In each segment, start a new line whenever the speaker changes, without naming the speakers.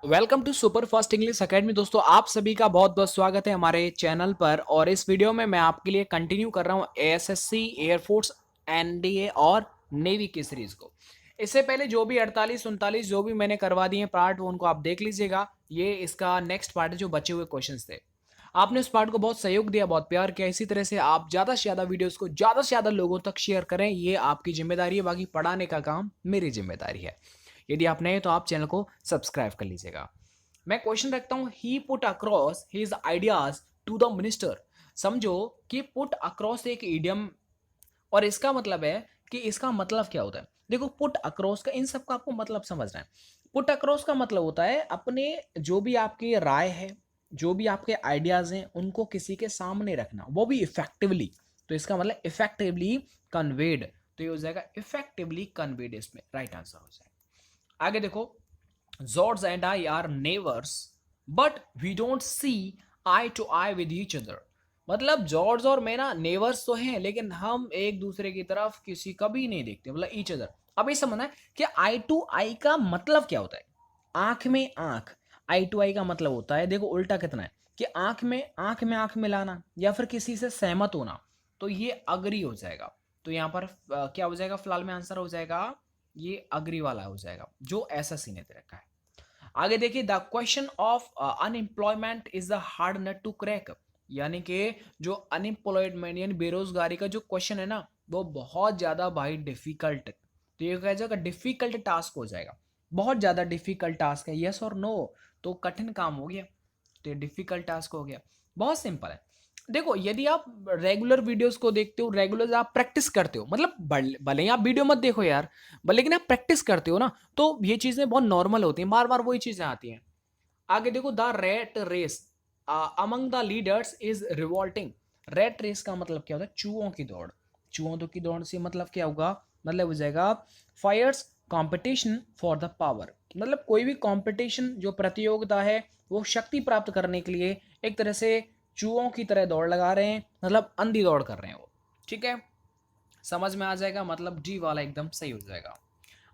Welcome to super fast English academy. दोस्तों, आप सभी का बहुत बहुत स्वागत है हमारे चैनल पर। और इस वीडियो में मैं आपके लिए कंटिन्यू कर रहा हूं एएसएससी, एयरफोर्स, एनडीए और नेवी की सीरीज को। इससे पहले जो भी 48 39 जो भी मैंने करवा दिए पार्ट, वो उनको आप देख लीजिएगा। ये इसका नेक्स्ट पार्ट है जो बचे हुए क्वेश्चंस थे। आपने उस पार्ट को बहुत सहयोग दिया, बहुत प्यार किया। इसी तरह से आप ज़्यादा से ज़्यादा वीडियोस को ज़्यादा से ज़्यादा लोगों तक शेयर करें, ये आपकी जिम्मेदारी है। बाकी पढ़ाने का काम मेरी जिम्मेदारी है। यदि आप नए हैं तो आप चैनल को सब्सक्राइब कर लीजिएगा। मैं क्वेश्चन रखता हूं, he put across his ideas to the minister. समझो कि पुट अक्रॉस एक इडियम, और इसका मतलब है कि इसका मतलब क्या होता है। देखो, पुट अक्रॉस का इन सब का आपको मतलब समझना है। पुट अक्रॉस का मतलब होता है अपने जो भी आपकी राय है, जो भी आपके आइडियाज हैं, उनको किसी के सामने रखना, वो भी इफेक्टिवली। तो इसका मतलब इफेक्टिवली कन्वेड, तो ये हो जाएगा इफेक्टिवली कन्वेड। इसमें राइट आंसर हो जाएगा। आगे देखो, Zords and I are neighbors, but we don't see eye to eye with each other। मतलब जॉर्ज और मैं ना नेवर्स तो हैं, लेकिन हम एक दूसरे की तरफ किसी कभी नहीं देखते, मतलब ईच अदर। अब ये समझना है कि आई टू आई का मतलब क्या होता है। आंख में आंख, आई टू आई का मतलब होता है, देखो उल्टा कितना है, कि आंख में आंख मिलाना या फिर किसी से सहमत होना। तो ये अग्री हो जाएगा। तो यहाँ पर क्या हो जाएगा, फिलहाल में आंसर हो जाएगा ये अग्री वाला हो जाएगा, जो ऐसा सीने दे रखा है। आगे देखिए, the question of unemployment is the hard nut to crack. यानी कि जो अनएम्प्लॉयमेंट यानी बेरोजगारी का जो क्वेश्चन है ना, वो बहुत ज्यादा भाई डिफिकल्ट। तो ये कह जाएगा डिफिकल्ट टास्क हो जाएगा, बहुत ज्यादा डिफिकल्ट टास्क है। यस और नो, तो कठिन काम हो गया, तो ये डिफिकल्ट टास्क हो गया। बहुत सिंपल है। देखो, यदि आप रेगुलर वीडियोस को देखते हो, रेगुलर आप प्रैक्टिस करते हो, मतलब भले ही आप वीडियो मत देखो यार, लेकिन आप प्रैक्टिस करते हो ना, तो ये चीजें बहुत नॉर्मल होती हैं, बार बार वही चीजें आती हैं। आगे देखो, the rat race among the leaders is revolting. Rat race का मतलब क्या होता है, चूहों की दौड़। चूहों की दौड़ से मतलब क्या होगा, मतलब हो जाएगा fierce competition for the power. मतलब कोई भी कंपटीशन जो प्रतियोगिता है, वो शक्ति प्राप्त करने के लिए एक तरह से चूहों की तरह दौड़ लगा रहे हैं, मतलब अंधी दौड़ कर रहे हैं वो। ठीक है, समझ में आ जाएगा, मतलब डी वाला एकदम सही हो जाएगा।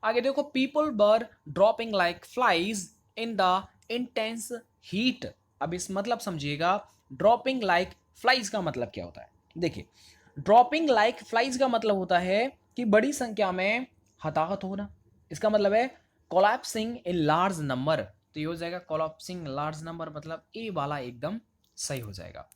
आगे देखो, पीपल बर dropping like flies in the intense heat. अब इस मतलब समझिएगा, ड्रॉपिंग लाइक फ्लाइज का मतलब क्या होता है। देखिए, ड्रॉपिंग लाइक फ्लाइज का मतलब होता है कि बड़ी संख्या में हताहत होना। इसका मतलब है कोलैप्सिंग इन लार्ज नंबर। तो ये हो जाएगा कोलैप्सिंग लार्ज नंबर, मतलब ए वाला एकदम सही हो जाएगा।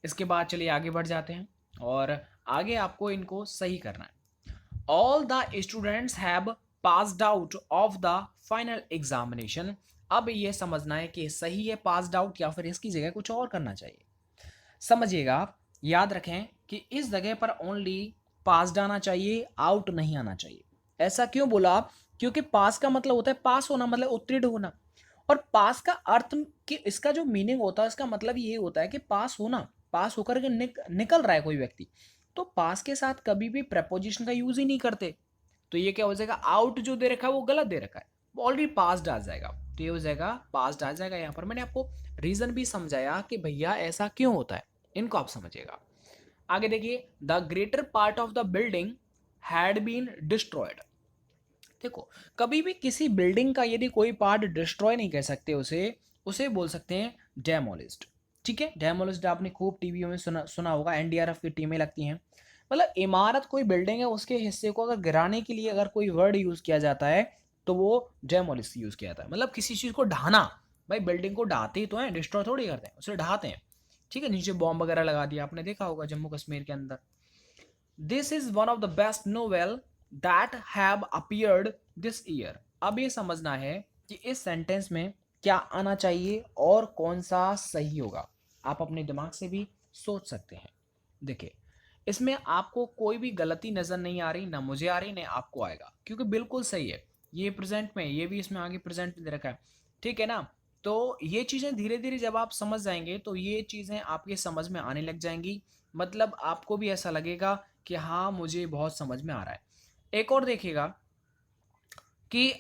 इसके बाद चलिए आगे बढ़ जाते हैं, और आगे आपको इनको सही करना है। All the students have passed out of the final examination. अब ये समझना है कि सही है पास्ड आउट या फिर इसकी जगह कुछ और करना चाहिए। समझिएगा आप, याद रखें कि इस जगह पर ओनली पास्ड आना चाहिए, आउट नहीं आना चाहिए। ऐसा क्यों बोला, क्योंकि पास का मतलब होता है पास होना, मतलब उत्तीर्ण होना। और पास का अर्थ, कि इसका जो मीनिंग होता है, इसका मतलब ये होता है कि पास होना, पास होकर के निकल रहा है कोई व्यक्ति। तो पास के साथ कभी भी प्रपोजिशन का यूज ही नहीं करते। तो ये क्या हो जाएगा, आउट जो दे रखा है वो गलत दे रखा है, वो ऑलरेडी पास्ड आ जाएगा। तो ये हो जाएगा पास्ड आ जाएगा। यहाँ पर मैंने आपको रीजन भी समझाया कि भैया ऐसा क्यों होता है, इनको आप समझिएगा। आगे देखिए, the greater part of the building had been destroyed. देखो, कभी भी किसी बिल्डिंग का यदि कोई पार्ट डिस्ट्रॉय नहीं कह सकते उसे, उसे बोल सकते हैं डेमोलिस्ड। ठीक है, डेमोलिस्ड आपने खूब टीवी में सुना सुना होगा, एनडीआरएफ की टीमें लगती हैं। मतलब इमारत, कोई बिल्डिंग है, उसके हिस्से को अगर गिराने के लिए अगर कोई वर्ड यूज किया जाता है, तो वो डेमोलिश यूज किया जाता है। मतलब किसी चीज को ढाना। भाई बिल्डिंग को ढाते ही तो है, डिस्ट्रॉय थोड़ी करते हैं, उसे ढाते हैं। ठीक है, नीचे बॉम्ब वगैरह लगा दिया, आपने देखा होगा जम्मू कश्मीर के अंदर। This is one of the best novel that have appeared this year. अब ये समझना है कि इस सेंटेंस में क्या आना चाहिए और कौन सा सही होगा। आप अपने दिमाग से भी सोच सकते हैं। देखिए, इसमें आपको कोई भी गलती नजर नहीं आ रही, ना मुझे आ रही, ना आपको आएगा, क्योंकि बिल्कुल सही है। ये प्रेजेंट में, ये भी इसमें आगे प्रेजेंट दे रखा है। ठीक है ना। तो ये चीजें धीरे धीरे जब आप समझ जाएंगे, तो ये चीजें आपके समझ में आने लग जाएंगी। मतलब आपको भी ऐसा लगेगा कि हाँ, मुझे बहुत समझ में आ रहा है। एक और देखिएगा कि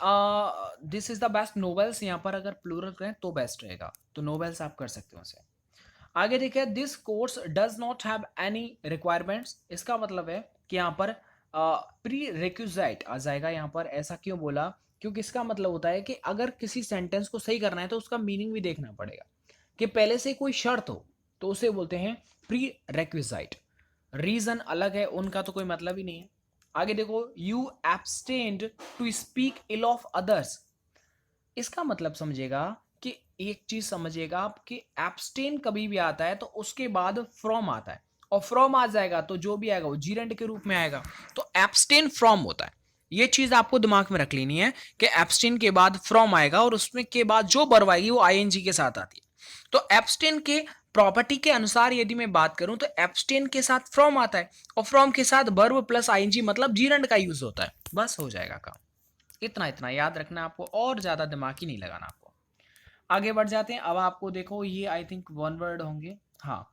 this is the best novels, यहाँ पर अगर प्लूरल करें तो बेस्ट रहेगा, तो नोवेल्स आप कर सकते हो उसे। आगे देखिए, this course does not have any requirements. इसका मतलब है कि यहाँ पर प्री रिक्विजाइट आ जाएगा। यहाँ पर ऐसा क्यों बोला, क्योंकि इसका मतलब होता है कि अगर किसी सेंटेंस को सही करना है तो उसका मीनिंग भी देखना पड़ेगा कि पहले से कोई शर्त हो, तो उसे बोलते हैं प्री रेक्विजाइट। रीजन अलग है, उनका तो कोई मतलब ही नहीं है। आगे देखो, you abstained to speak ill of others. इसका मतलब समझेगा कि एक चीज समझिएगा आप कि एब्सटेन कभी भी आता है तो उसके बाद फ्रॉम आता है, और फ्रॉम आ जाएगा तो जो भी आएगा वो जीरेंड के रूप में आएगा, तो एब्सटेन फ्रॉम होता है। ये चीज आपको दिमाग में रख लेनी है कि एब्सटेन के बाद फ्रॉम आएगा और उसमें के बाद जो वर्ब आएगी वो आईएनजी के साथ आती है। तो एब्सटेन के प्रॉपर्टी के अनुसार यदि मैं बात करूं तो एब्सटेन के साथ फ्रॉम आता है और फ्रॉम के साथ वर्ब प्लस आईएनजी मतलब जीरेंड का यूज होता है। बस हो जाएगा काम। इतना इतना याद रखना आपको, और ज्यादा दिमाग ही नहीं लगाना आपको। आगे बढ़ जाते हैं। अब आपको देखो ये आई थिंक वन वर्ड होंगे। हाँ,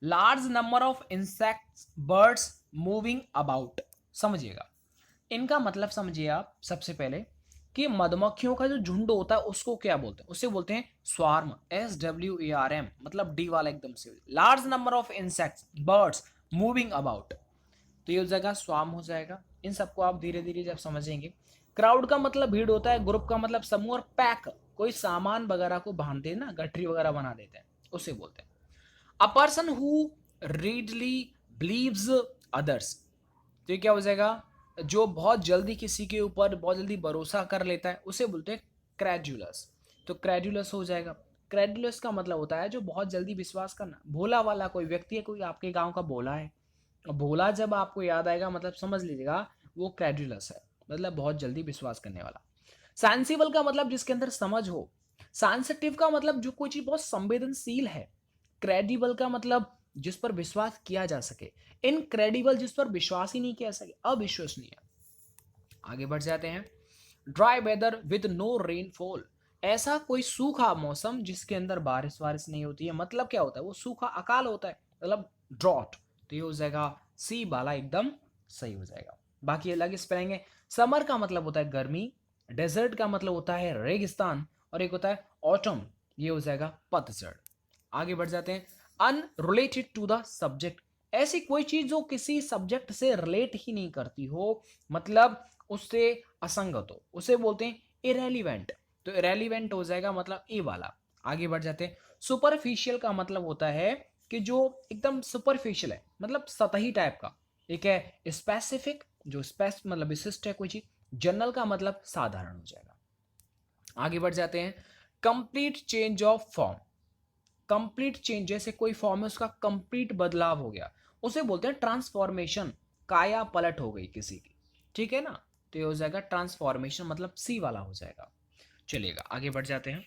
large number of insects birds moving about. समझिएगा, इनका मतलब समझिए आप सबसे पहले कि मधुमक्खियों का जो झुंड होता है उसको क्या बोलते हैं, उसे बोलते हैं स्वार्म, SWARM, मतलब डी वाला एकदम से। Large number of insects birds moving about, तो ये हो जाएगा स्वार्म हो जाएगा। इन सबको आप धीरे धीरे जब समझेंगे। क्राउड का मतलब भीड़ होता है, ग्रुप का मतलब समूह, और पैक कोई सामान वगैरह को बांधते हैं ना, गठरी वगैरह बना देते हैं, उसे बोलते हैं। A person who readily believes others, तो ये क्या हो जाएगा, जो बहुत जल्दी किसी के ऊपर बहुत जल्दी भरोसा कर लेता है उसे बोलते हैं क्रेडुलस। तो क्रेडुलस हो जाएगा। क्रेडुलस का मतलब होता है जो बहुत जल्दी विश्वास करना। भोला वाला कोई व्यक्ति है, कोई आपके गांव का भोला है, भोला जब आपको याद आएगा मतलब समझ लीजिएगा वो क्रेडुलस है, मतलब बहुत जल्दी विश्वास करने वाला। सेंसिबल का मतलब जिसके अंदर समझ हो। सेंसिटिव का मतलब जो कोई चीज बहुत संवेदनशील है। क्रेडिबल का मतलब जिस पर विश्वास किया जा सके। इनक्रेडिबल जिस पर विश्वास ही नहीं किया सके, अविश्वसनीय। आगे बढ़ जाते हैं। Dry weather with no rainfall, ऐसा कोई सूखा मौसम जिसके अंदर बारिश वारिश नहीं होती है। मतलब क्या होता है, वो सूखा अकाल होता है, मतलब ड्रॉट। तो ये हो जाएगा सी वाला एकदम सही हो जाएगा। बाकी अलग स्पेलिंग है। समर का मतलब होता है गर्मी, डेजर्ट का मतलब होता है रेगिस्तान, और एक होता है ऑटम, ये हो जाएगा पतझड़। आगे बढ़ जाते हैं। अनरिलेटेड टू द सब्जेक्ट, ऐसी कोई चीज जो किसी सब्जेक्ट से रिलेट ही नहीं करती हो, मतलब उससे असंगत हो, उसे बोलते हैं इरेलीवेंट। तो इरेलीवेंट हो जाएगा मतलब ए वाला। आगे बढ़ जाते हैं। सुपरफिशियल का मतलब होता है कि जो एकदम सुपरफिशियल है, मतलब सतही टाइप का। एक है स्पेसिफिक, जो स्पेस मतलब विशिष्ट है कोई चीज। जनरल का मतलब साधारण हो जाएगा। आगे बढ़ जाते हैं। Complete change of form, complete change, जैसे कोई फॉर्म है उसका कंप्लीट बदलाव हो गया, उसे बोलते हैं ट्रांसफॉर्मेशन। काया पलट हो गई किसी की, ठीक है ना, तो ये हो जाएगा ट्रांसफॉर्मेशन, मतलब सी वाला हो जाएगा। चलिएगा आगे बढ़ जाते हैं।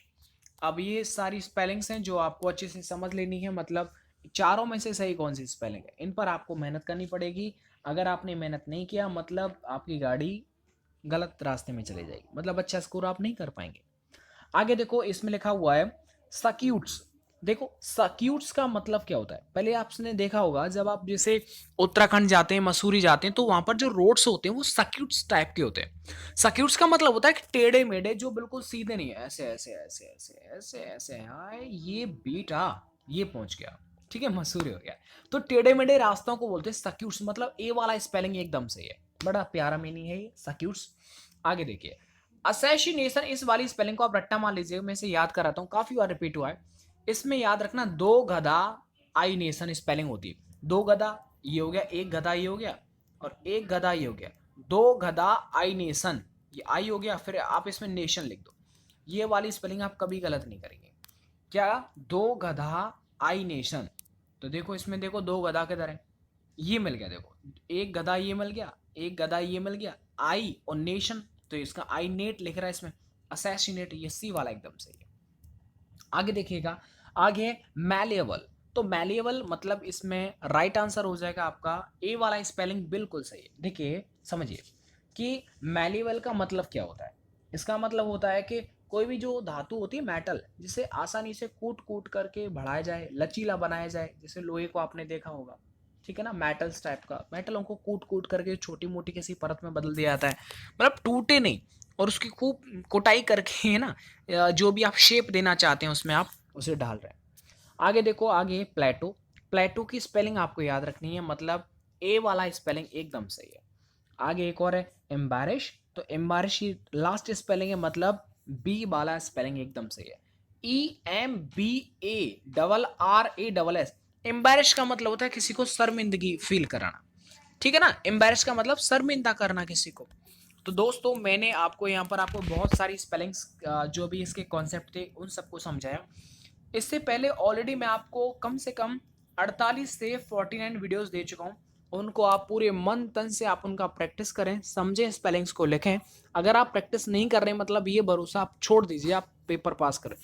अब ये सारी स्पेलिंग्स हैं जो आपको अच्छे से समझ लेनी है, मतलब चारों में से सही कौन सी स्पेलिंग है, इन पर आपको मेहनत करनी पड़ेगी। अगर आपने मेहनत नहीं किया मतलब आपकी गाड़ी गलत रास्ते में चली जाएगी, मतलब अच्छा स्कोर आप नहीं कर पाएंगे। आगे देखो, इसमें लिखा हुआ है सक्यूट्स। देखो सक्यूट्स का मतलब क्या होता है, पहले आपने देखा होगा जब आप जैसे उत्तराखंड जाते हैं, मसूरी जाते हैं, तो वहां पर जो रोड्स होते हैं वो सक्यूट्स टाइप के होते हैं। सक्यूट्स का मतलब होता है कि टेढ़े मेढ़े, जो बिल्कुल सीधे नहीं है, ऐसे ऐसे ऐसे ऐसे ऐसे ऐसे। हाँ ये बेटा ये पहुंच गया, ठीक है, मसूरी हो गया। तो टेढ़े मेढ़े रास्तों को बोलते हैं सक्यूट्स, मतलब ए वाला स्पेलिंग एकदम सही है। बड़ा प्यारा मीनिंग है ये सक्यूट्स। आगे देखिए, असैसिनेशन, इस वाली स्पेलिंग को आप रट्टा मान लीजिए, मैं इसे याद कराता हूँ, काफी बार रिपीट हुआ है। इसमें याद रखना, दो गधा आई नेशन स्पेलिंग होती है। दो गधा ये हो गया, एक गधा ये हो गया, और एक गधा ये हो गया। दो गधा आई नेशन, ये आई हो गया, फिर आप इसमें नेशन लिख दो। ये वाली स्पेलिंग आप कभी गलत नहीं करेंगे। क्या, दो गधा आई नेशन, तो देखो इसमें देखो दो गधा किधर है, ये मिल गया, देखो एक गधा ये मिल गया, एक गधा ये मिल गया, आई और नेशन, तो इसका आई नेट लिख रहा है इसमें, असैसिनेट, ये सी वाला एकदम सही है। आगे देखिएगा, आगे मैलिएबल, तो मैलिएबल मतलब इसमें राइट आंसर हो जाएगा आपका ए वाला स्पेलिंग बिल्कुल सही है। देखिए समझिए कि मैलिएबल का मतलब क्या होता है। इसका मतलब होता है कि कोई भी जो धातु होती है मेटल, जिसे आसानी से कूट कूट करके बढ़ाया जाए, लचीला बनाया जाए, जैसे लोहे को आपने देखा होगा, ठीक है ना, मेटल्स टाइप का, मेटलों को कूट कूट करके छोटी मोटी किसी परत में बदल दिया जाता है, मतलब टूटे नहीं, और उसकी खूब कुटाई करके है ना, जो भी आप शेप देना चाहते हैं उसमें आप उसे डाल रहे हैं। आगे देखो, आगे प्लेटो, प्लेटो की स्पेलिंग आपको याद रखनी है, मतलब ए वाला स्पेलिंग एकदम सही है। आगे एक और है एम्बैरिश, तो एम्बैरेश की लास्ट स्पेलिंग है, मतलब बी वाला स्पेलिंग एकदम सही है। EMBARRASS। एम्बैरेश का मतलब होता है किसी को शर्मिंदगी फील कराना, ठीक है ना। एम्बैरेश का मतलब शर्मिंदा करना किसी को। तो दोस्तों मैंने आपको यहाँ पर आपको बहुत सारी स्पेलिंग्स जो भी इसके कॉन्सेप्ट थे उन सबको समझाया। इससे पहले ऑलरेडी मैं आपको कम से कम 48 से 49 वीडियोस दे चुका हूँ। उनको आप पूरे मन तन से आप उनका प्रैक्टिस करें, समझें, स्पेलिंग्स को लिखें। अगर आप प्रैक्टिस नहीं कर रहे मतलब ये भरोसा आप छोड़ दीजिए, आप पेपर पास करें।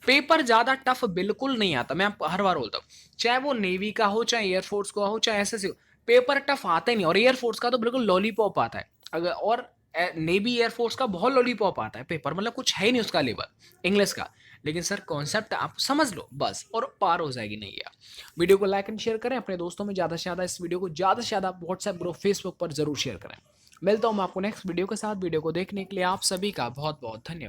पेपर ज़्यादा टफ बिल्कुल नहीं आता, मैं आपको हर बार बोलता हूँ, चाहे वो नेवी का हो, चाहे एयरफोर्स का हो, चाहे एसएससी हो, पेपर टफ आता ही नहीं। और एयरफोर्स का तो बिल्कुल लॉलीपॉप आता है। अगर और नेवी एयरफोर्स का बहुत लॉलीपॉप आता है पेपर, मतलब कुछ है ही नहीं उसका लेवल इंग्लिश का। लेकिन सर कॉन्सेप्ट आप समझ लो बस और पार हो जाएगी नहीं यार। वीडियो को लाइक एंड शेयर करें अपने दोस्तों में, ज़्यादा से ज़्यादा इस वीडियो को ज़्यादा से ज़्यादा व्हाट्सएप ग्रुप फेसबुक पर जरूर शेयर करें। मिलता हूँ मैं आपको नेक्स्ट वीडियो के साथ। वीडियो को देखने के लिए आप सभी का बहुत बहुत धन्यवाद।